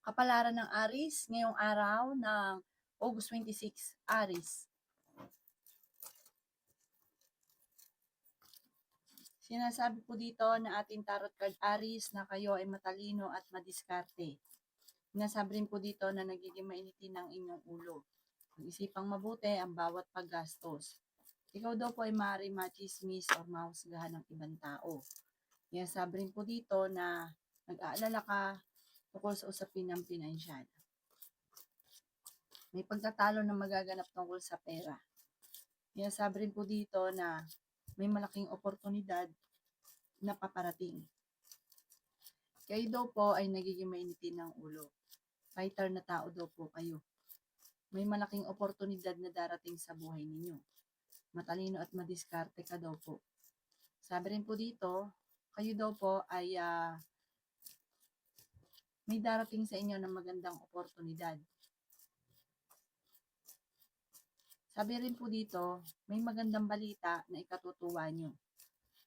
Kapalaran ng Aris ngayong araw ng August 26, Aris. Sinasabi po dito na ating tarot card Aris na kayo ay matalino at madiskarte. Sinasabi rin po dito na nagiging mainitin ang inyong ulo. Mag-isipang mabuti ang bawat paggastos. Ikaw daw po ay maaaring machismis o mahusgahan ng ibang tao. Sinasabi rin po dito na nag-aalala ka tungkol sa usapin ng pinansyal. May pagtatalo na magaganap tungkol sa pera. Sinasabi rin po dito na may malaking oportunidad na paparating. Kayo daw po ay nagiging mainitin ng ulo. Fighter na tao daw po kayo. May malaking oportunidad na darating sa buhay ninyo. Matalino at madiskarte ka daw po. Sabi rin po dito, kayo daw po ay may darating sa inyo ng magandang oportunidad. Sabi rin po dito, may magandang balita na ikatutuwa nyo.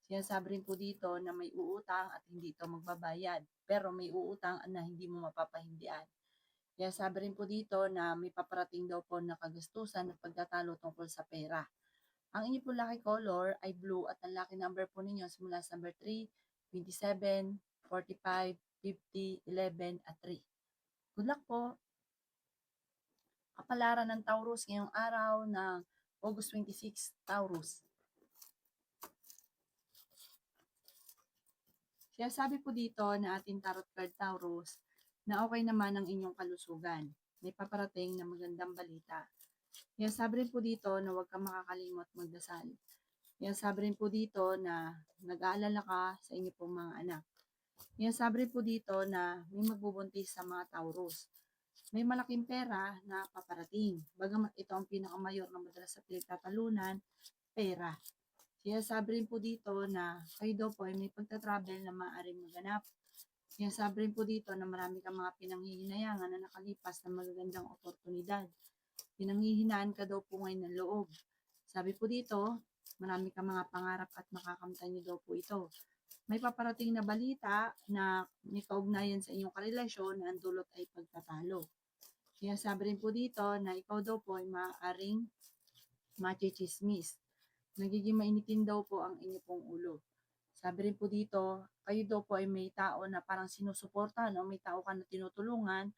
Sinasabi rin po dito na may uutang at hindi ito magbabayad, pero may uutang na hindi mo mapapahindian. Kaya sabi rin po dito na may paparating daw po na kagastusan at pagtatalo tungkol sa pera. Ang inyo po lucky color ay blue at ang lucky number po ninyo simula sa number 3, 27, 45, 50, 11 at 3. Good luck po! Kapalaran ng Taurus ngayong araw ng August 26, Taurus. Sinasabi po dito na ating tarot card Taurus na okay naman ang inyong kalusugan. May paparating na magandang balita. Sinasabi rin po dito na huwag kang makakalimot magdasal. Sinasabi rin po dito na nag-aalala ka sa inyo pong mga anak. Sinasabi rin po dito na may magbubuntis sa mga Taurus. May malaking pera na paparating. Bagamat ito ang pinakamayor na madalas sa pinagtatalunan, pera. Sinasabi rin po dito na kayo daw po ay may pagta-travel na maaaring maganap. Sinasabi rin po dito na marami kang mga pinanghihinayangan na nakalipas na magagandang oportunidad. Pinanghihinaan ka daw po ngayon ng loob. Sabi po dito, marami kang mga pangarap at makakamtan niyo daw po ito. May paparating na balita na may kaugnayan sa inyong karelasyon na ang dulot ay pagtatalo. Sinasabi rin po dito na ikaw daw po ay maaaring machichismis. Nagiging mainitin daw po ang inyo pong ulo. Sabi rin po dito, kayo daw po ay may tao na parang sinusuportahan o may tao ka na tinutulungan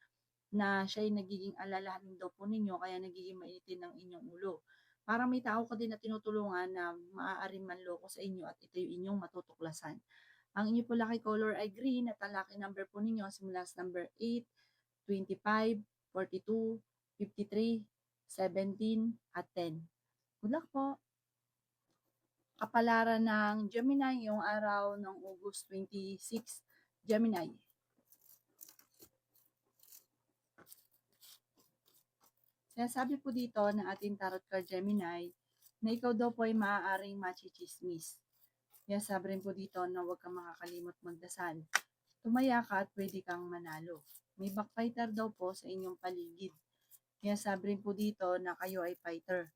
na siya ay nagiging alalahanin daw po ninyo kaya nagiging mainitin ang inyong ulo. Parang may tao ka din na tinutulungan na maaaring manloko sa inyo at ito yung inyong matutuklasan. Ang inyo po lucky color ay green at ang lucky number po ninyo simula sa number 8, 25, 42, 53, 17, at 10. Good luck po! Kapalaran ng Gemini yung araw ng August 26, Gemini. Sinasabi po dito ng ating tarot card Gemini na ikaw daw po ay maaaring machichismis. Sinasabi rin po dito na huwag kang makakalimot magdasal. Tumaya ka at pwede kang manalo. May backfighter daw po sa inyong paligid. Sinasabi rin po dito na kayo ay fighter.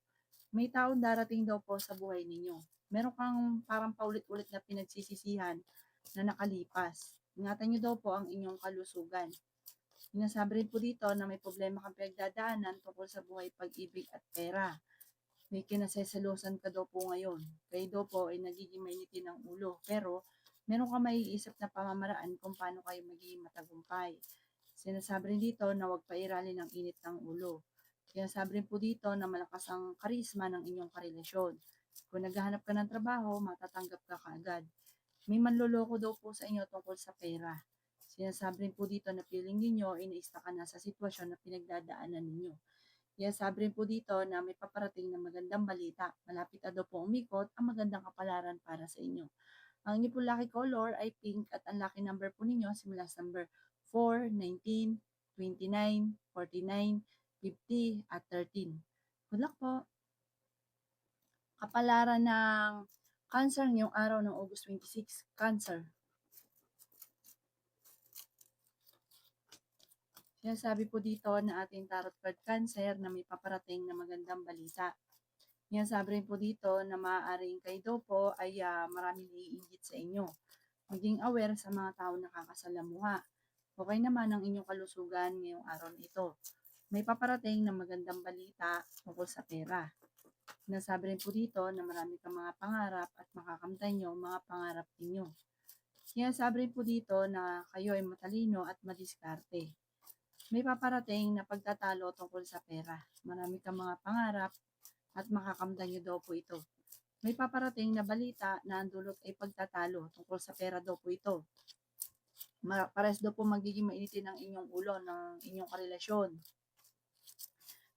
May taong darating daw po sa buhay ninyo. Meron kang parang paulit-ulit na pinagsisisihan na nakalipas. Ingatan nyo daw po ang inyong kalusugan. Sinasabi rin po dito na may problema kang pinagdadaanan tungkol sa buhay, pag-ibig at pera. May kinaseselosan ka daw po ngayon. Kayo daw po ay nagiging mainitin ng ulo. Pero meron kang maiisip na pamamaraan kung paano kayo magiging matagumpay. Sinasabi rin dito na huwag pairalin ang init ng ulo. Sinasabi rin po dito na malakas ang karisma ng inyong karelasyon. Kung naghahanap ka ng trabaho, matatanggap ka kaagad. May manloloko daw po sa inyo tungkol sa pera. Sinasabi rin po dito na feeling ninyo, inaista ka na sa sitwasyon na pinagdadaanan ninyo. Sabi rin po dito na may paparating na magandang balita. Malapit na daw po umikot ang magandang kapalaran para sa inyo. Ang inyo po lucky color ay pink at ang lucky number po ninyo simula sa number 4, 19, 29, 49, 50 at 13. Good luck po! Kapalaran ng Cancer ngayong araw ng August 26, Cancer. Sinasabi po dito na ating tarot card Cancer na may paparating na magandang balita. Sinasabi rin po dito na maaaring kayo daw po ay maraming naiinggit sa inyo. Maging aware sa mga tao nakakasalamuha. Okay naman ang inyong kalusugan ngayong araw na ito. May paparating na magandang balita tungkol sa pera. Nasabi rin po dito na marami kang mga pangarap at makakamtan nyo ang mga pangarap ninyo. Kaya sabi rin po dito na kayo ay matalino at madiskarte. May paparating na pagtatalo tungkol sa pera. Marami kang mga pangarap at makakamtan nyo daw po ito. May paparating na balita na ang dulot ay pagtatalo tungkol sa pera daw po ito. Pares daw po magiging mainitin ang inyong ulo ng inyong karelasyon.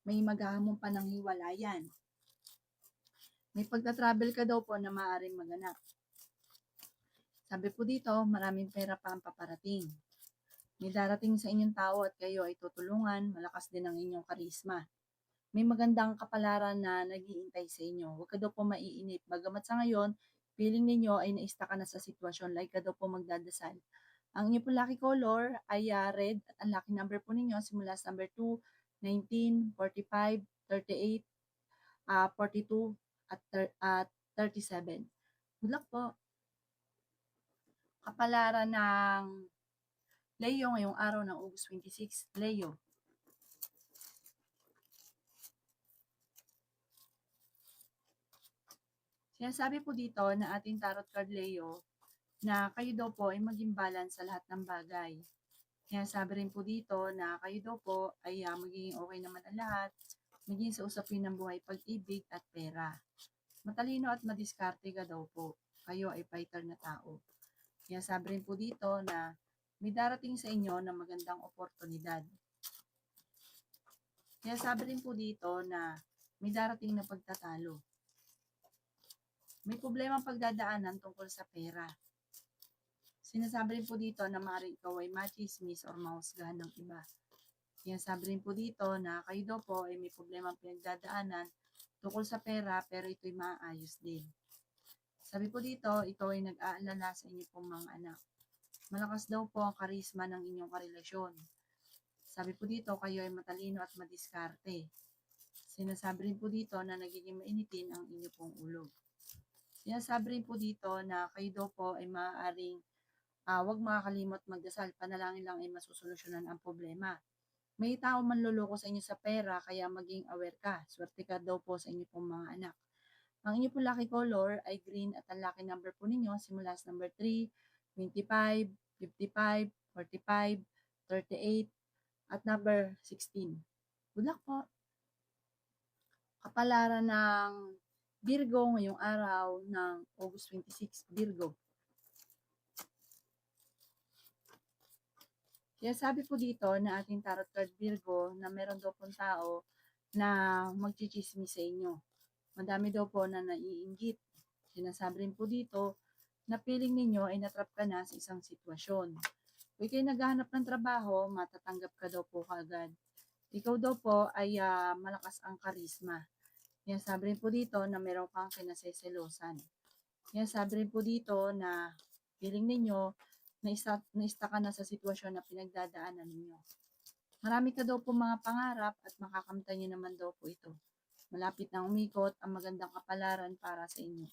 May maghahamon pa ng hiwalayan. May pagta-travel ka daw po na maaaring maganap. Sabi po dito, maraming pera pa ang paparating. May darating sa inyong tao at kayo ay tutulungan, malakas din ang inyong karisma. May magandang kapalaran na nag-iintay sa inyo. Huwag ka daw po maiinip. Bagamat sa ngayon, feeling ninyo ay naista ka na sa sitwasyon, like ka daw po magdadasal. Ang inyong po lucky color ay red at ang lucky number po ninyo simula sa number 2, 19, 45, 38, 42, at 37. Good luck po. Kapalaran ng Leo ngayong araw ng August 26, Leo. Sinasabi po dito na ating tarot card Leo na kayo daw po ay maging balance sa lahat ng bagay. Kaya sabi rin po dito na kayo daw po ay magiging okay naman ang lahat, maging sa usapin ng buhay, pag-ibig at pera. Matalino at madiskarte ka daw po. Kayo ay fighter na tao. Kaya sabi rin po dito na may darating sa inyo na magandang oportunidad. Kaya sabi rin po dito na may darating na pagtatalo. May problema pagdadaanan tungkol sa pera. Sinasabi rin po dito na maaaring ikaw ay machismis or mahusgahan ng iba. Kaya sabi rin po dito na kayo daw po ay may problema pinagdadaanan tungkol sa pera pero ito'y maayos din. Sabi po dito, ikaw ay nag-aalala sa inyo pong mga anak. Malakas daw po ang karisma ng inyong karelasyon. Sabi po dito, kayo ay matalino at madiskarte. Sinasabi rin po dito na nagiging mainitin ang inyo pong ulo. Sinasabi rin po dito na kayo daw po ay maaaring huwag makakalimot magdasal, panalangin lang ay masusolusyonan ang problema. May tao manloloko sa inyo sa pera, kaya maging aware ka. Swerte ka daw po sa inyo pong mga anak. Ang inyo po lucky color ay green at ang lucky number po ninyo simula sa number 3, 25, 55, 45, 38, at number 16. Good luck po. Kapalaran ng Virgo ngayong araw ng August 26, Virgo. Kaya sabi po dito na ating tarot card Virgo na meron daw pong tao na magchichismis sa inyo. Madami daw po na naiinggit. Sinasabi rin po dito na feeling ninyo ay natrap ka na sa isang sitwasyon. Kung kayo naghahanap ng trabaho, matatanggap ka daw po kagad. Ikaw daw po ay malakas ang karisma. Kaya sabi rin po dito na meron kang kinaseselosan. Kaya sabi rin po dito na feeling ninyo naista ka na sa sitwasyon na pinagdadaanan ninyo. Marami ka daw po mga pangarap at makakamtan nyo naman daw po ito. Malapit na umikot ang magandang kapalaran para sa inyo.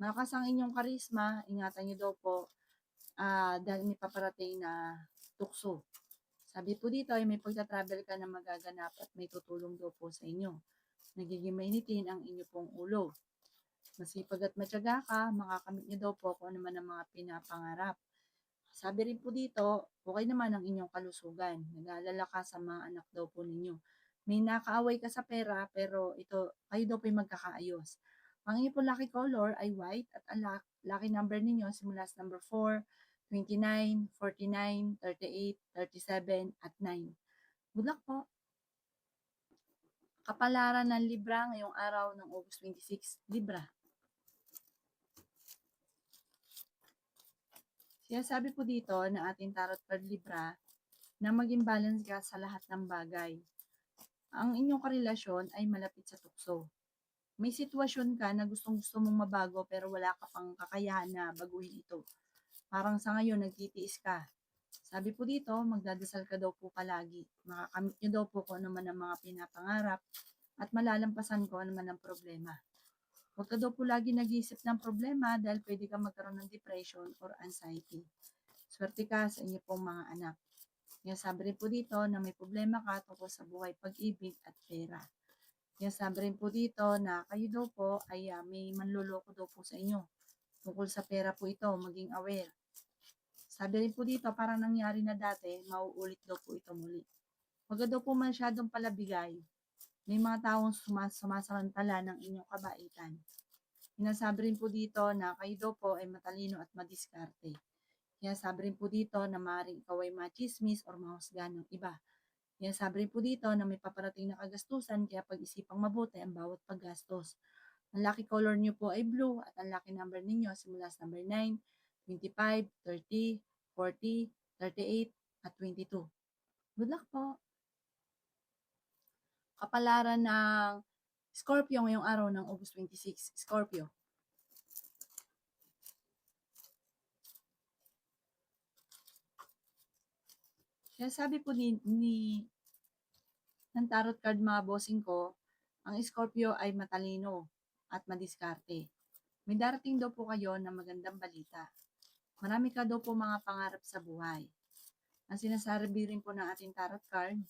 Malakas ang inyong karisma, ingatan nyo daw po dahil may paparating na tukso. Sabi po dito ay may pagta-travel ka na magaganap at may tutulong daw po sa inyo. Nagiging mainitin ang inyo pong ulo. Masipag at matyaga ka, makakamit nyo daw po kung ano man ang mga pinapangarap. Sabi rin po dito, okay naman ang inyong kalusugan. Nag-aalala ka sa mga anak daw po ninyo. May nakaaway ka sa pera, pero kayo daw po yung magkakaayos. Ang inyong po lucky color ay white at ang lucky number ninyo simula sa number 4, 29, 49, 38, 37, at 9. Good luck po. Kapalaran ng Libra ngayong araw ng August 26, Libra. Sinasabi po dito na ating tarot card Libra na maging balance ka sa lahat ng bagay. Ang inyong karelasyon ay malapit sa tukso. May sitwasyon ka na gustong-gusto mong mabago pero wala ka pang kakayahan na baguhin ito. Parang sa ngayon nagtitiis ka. Sabi po dito, magdadasal ka daw po palagi. Makakamit nyo daw po kung ano man ang mga pinapangarap at malalampasan ko ano man ang problema. Huwag ka daw po lagi nag-iisip ng problema dahil pwede ka magkaroon ng depression or anxiety. Swerte ka sa inyo pong mga anak. Kaya sabi rin po dito na may problema ka tungkol sa buhay, pag-ibig at pera. Kaya sabi rin po dito na kayo daw po ay may manloloko daw po sa inyo. Tungkol sa pera po ito, maging aware. Sabi rin po dito, parang nangyari na dati, mauulit daw po ito muli. Huwag daw po masyadong palabigay. May mga taong sumasamantala ng inyong kabaitan. Sinasabi rin po dito na kayo daw po ay matalino at madiskarte. Kaya sabi rin po dito na maaaring ikaw ay machismis or mahusgahan ng iba. Kaya sabi rin po dito na may paparating na kagastusan kaya pag-isipang mabuti ang bawat paggastos. Ang lucky color niyo po ay blue at ang lucky number ninyo simula sa number 9, 25, 30, 40, 38 at 22. Good luck po! Kapalaran ng Scorpio ngayong araw ng August 26. Scorpio. Kaya sabi po ng tarot card mga bossing ko, ang Scorpio ay matalino at madiskarte. May darating daw po kayo na magandang balita. Marami ka daw po mga pangarap sa buhay. Ang sinasabi rin po ng ating tarot card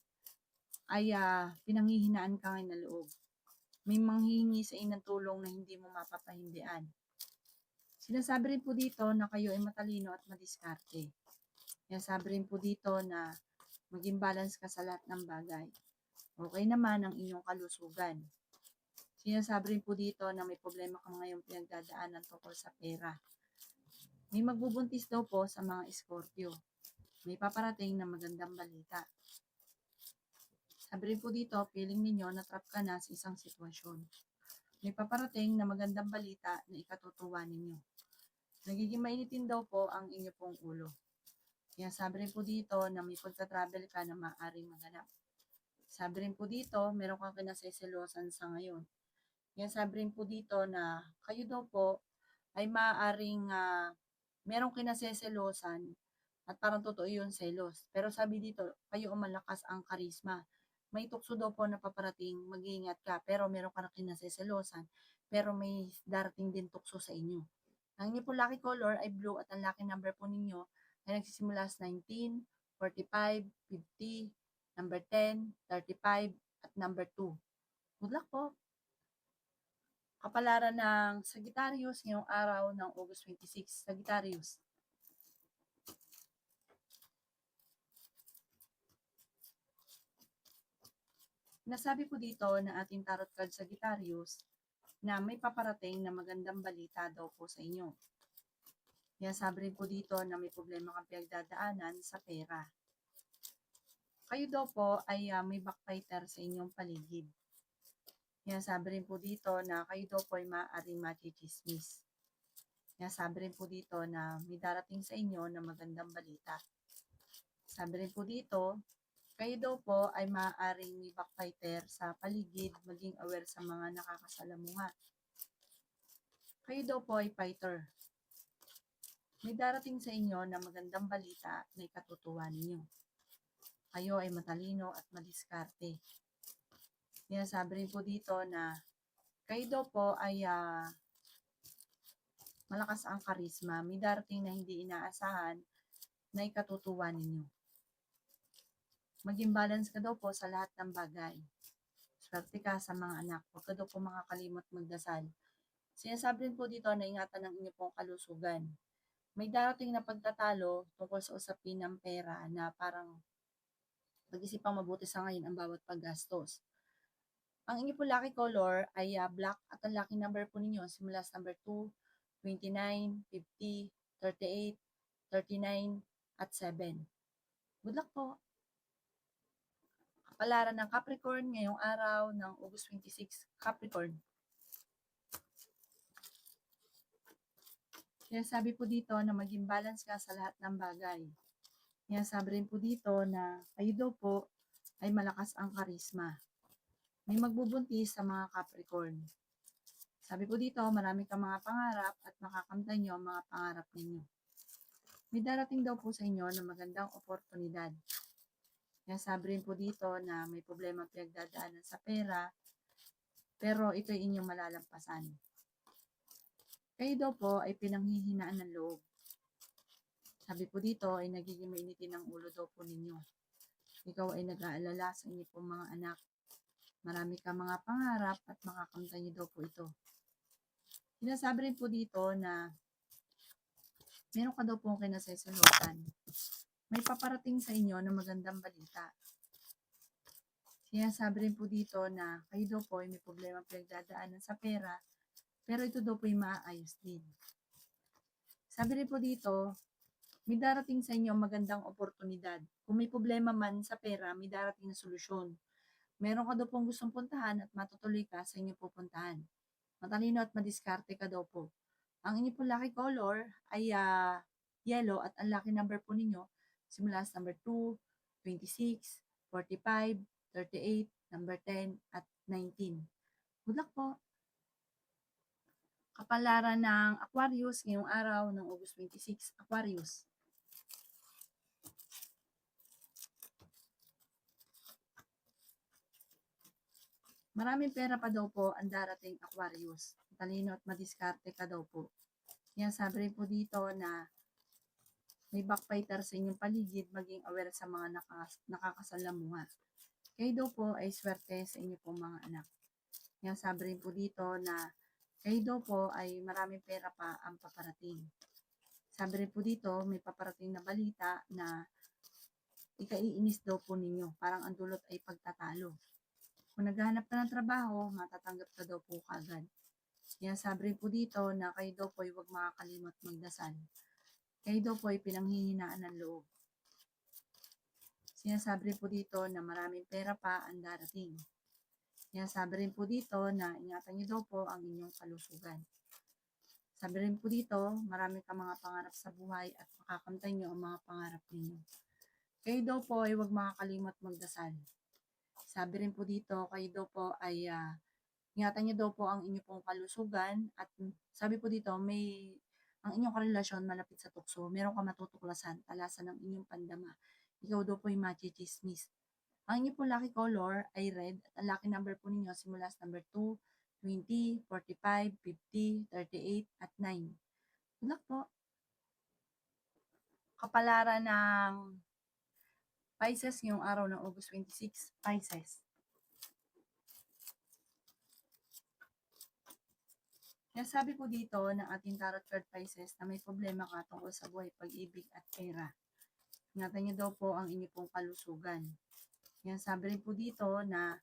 ay pinanghihinaan ka ngayon na loob. May manghihingi sa inang tulong na hindi mo mapapahindian. Sinasabi rin po dito na kayo ay matalino at madiskarte. Kaya sabi rin po dito na maging balance ka sa lahat ng bagay. Okay naman ang inyong kalusugan. Sinasabi rin po dito na may problema ka ngayong pinagdadaanan tungkol sa pera. May magbubuntis daw po sa mga Scorpio. May paparating na magandang balita. Sabi rin po dito, feeling ninyo na trap ka na sa isang sitwasyon. May paparating na magandang balita na ikatutuwa ninyo. Nagiging mainitin daw po ang inyo pong ulo. Kaya sabi rin po dito na may pagta-travel ka na maaaring maganap. Sabi rin po dito, meron kang kinaseselosan sa ngayon. Kaya sabi rin po dito na kayo daw po ay maaaring merong kinaseselosan at parang totoo yun selos. Pero sabi dito, kayo malakas ang karisma. May tukso daw po na paparating, mag-iingat ka, pero meron ka na kinaseselosan, pero may darating din tukso sa inyo. Ang inyo po lucky color ay blue at ang lucky number po ninyo ay nagsisimula sa 19, 45, 50, number 10, 35, at number 2. Good luck po! Kapalaran ng Sagittarius ngayong araw ng August 26. Sagittarius. Nasabi po dito na ating tarot card Sagittarius na may paparating na magandang balita daw po sa inyo. Kaya sabi rin po dito na may problema kang pinagdadaanan sa pera. Kayo daw po ay may backbiter sa inyong paligid. Kaya sabi rin po dito na kayo daw po ay maaaring machismis. Kaya sabi rin po dito na may darating sa inyo na magandang balita. Sabi rin po dito, kayo daw po ay maaaring may backbiter sa paligid, maging aware sa mga nakakasalamuha. Kayo daw po ay fighter. May darating sa inyo na magandang balita na ikatutuwa ninyo. Kayo ay matalino at madiskarte. Kaya sabi rin po dito na kayo daw po ay malakas ang karisma. May darating na hindi inaasahan na ikatutuwa ninyo. Maging balance ka daw po sa lahat ng bagay. Swerte ka sa mga anak. Huwag ka daw po makakalimot magdasal. Sinasabi rin po dito na ingatan ng inyo pong kalusugan. May darating na pagtatalo tungkol sa usapin ng pera na parang pag-isipang mabuti sa ngayon ang bawat paggastos. Ang inyo po lucky color ay black at ang lucky number po ninyo simula sa number 2, 29, 50, 38, 39, at 7. Good luck po! Kapalaran ng Capricorn ngayong araw ng August 26, Capricorn. Kaya sabi po dito na maging balance ka sa lahat ng bagay. Kaya sabi rin po dito na kayo daw po ay malakas ang karisma. May magbubuntis sa mga Capricorn. Sabi po dito, marami kang mga pangarap at makakamtan nyo ang mga pangarap ninyo. May darating daw po sa inyo na magandang oportunidad. Kaya sabi rin po dito na may problema pinagdadaanan sa pera, pero ito ay inyong malalampasan. Kayo daw po ay pinanghihinaan ng loob. Sabi po dito ay nagiging mainitin ang ulo daw po ninyo. ikaw ay nag-aalala sa inyo pong mga anak. Marami kang mga pangarap at makakamtan niyo daw po ito. Sinasabi rin po dito na meron ka daw pong kinasasalotan. May paparating sa inyo na magandang balita. Sinasabi rin po dito na kayo daw po ay may problema pinagdadaanan sa pera, pero ito daw po ay maaayos din. Sabi rin po dito, may darating sa inyo magandang oportunidad. Kung may problema man sa pera, may darating na solusyon. Meron ka daw pong gustong puntahan at matutuloy ka sa inyong pupuntahan. Matalino at madiskarte ka daw po. Ang inyong pong lucky color ay yellow at ang lucky number po ninyo simula sa number 2, 26, 45, 38, number 10, at 19. Good luck po! Kapalaran ng Aquarius ngayong araw ng August 26, Aquarius. Maraming pera pa daw po ang darating, Aquarius. Talino at madiskarte ka daw po. Yan, sabi rin po dito na may backbiter sa inyong paligid, maging aware sa mga nakakasalamuha. Kayo daw po ay swerte sa inyo pong mga anak. Yan, sabi rin po dito na kayo daw po ay maraming pera pa ang paparating. Sabi rin po dito, may paparating na balita na ikaiinis daw po ninyo. Parang ang dulot ay pagtatalo. Kung naghahanap ka ng trabaho, matatanggap ka daw po kagad. Yan, sabi rin po dito na kayo daw po ay huwag makakalimot magdasal. Kayo daw po ay pinanghihinaan ng loob. Sinasabi rin po dito na maraming pera pa ang darating. Sinasabi rin po dito na ingatan niyo daw po ang inyong kalusugan. Sabi rin po dito, marami ka mga pangarap sa buhay at makakamtan niyo ang mga pangarap ninyo. Kayo daw po ay huwag makakalimot magdasal. Sabi rin po dito, kayo daw po ay ingatan niyo daw po ang inyong pong kalusugan at sabi po dito, ang inyong karelasyon malapit sa tukso, meron ka matutuklasan, talasan ng inyong pandama. Ikaw daw po ay machichismis. Ang inyong pong lucky color ay red at ang lucky number po ninyo simula sa number 2, 20, 45, 50, 38, at 9. Good luck po! Kapalaran ng Pisces ngayong araw ng August 26, Pisces. Sabi po dito ng ating tarot card Pisces na may problema ka tungkol sa buhay, pag-ibig at pera. Ingatan niyo daw po ang inyong pong kalusugan. Yan, sabi rin po dito na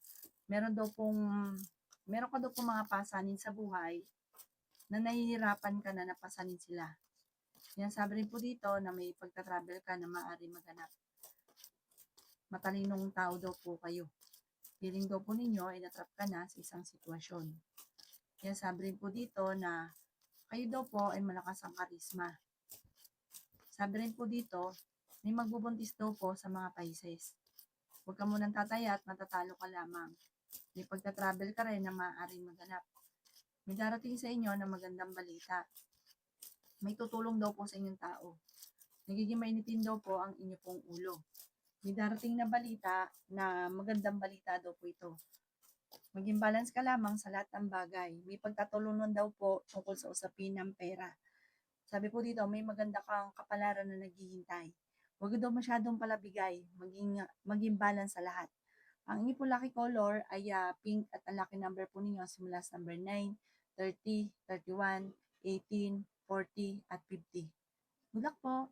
meron ka daw pong mga pasanin sa buhay na nahihirapan ka na napasanin sila. Yan, sabi rin po dito na may pagta-travel ka na maaari maganap. Matalinong tao daw po kayo. Feeling daw po ninyo ay natrap ka na sa isang sitwasyon. Yan, sabi rin po dito na kayo daw po ay malakas ang karisma. Sabi rin po dito, may magbubuntis daw po sa mga Pisces. Huwag ka munang tataya at matatalo ka lamang. May pagta-travel ka rin na maaaring maganap. May darating sa inyo na magandang balita. May tutulong daw po sa inyong tao. Nagiging mainitin daw po ang inyo pong ulo. May darating na balita na magandang balita daw po ito. Maging balance ka lamang sa lahat ng bagay. May pagtatulungan daw po tungkol sa usapin ng pera. Sabi po dito, may maganda kang kapalaran na naghihintay. Huwag daw masyadong palabigay. Maging balance sa lahat. Ang inyo po lucky color ay pink at ang lucky number po ninyo simula sa number 9, 30, 31, 18, 40, at 50. Good luck po!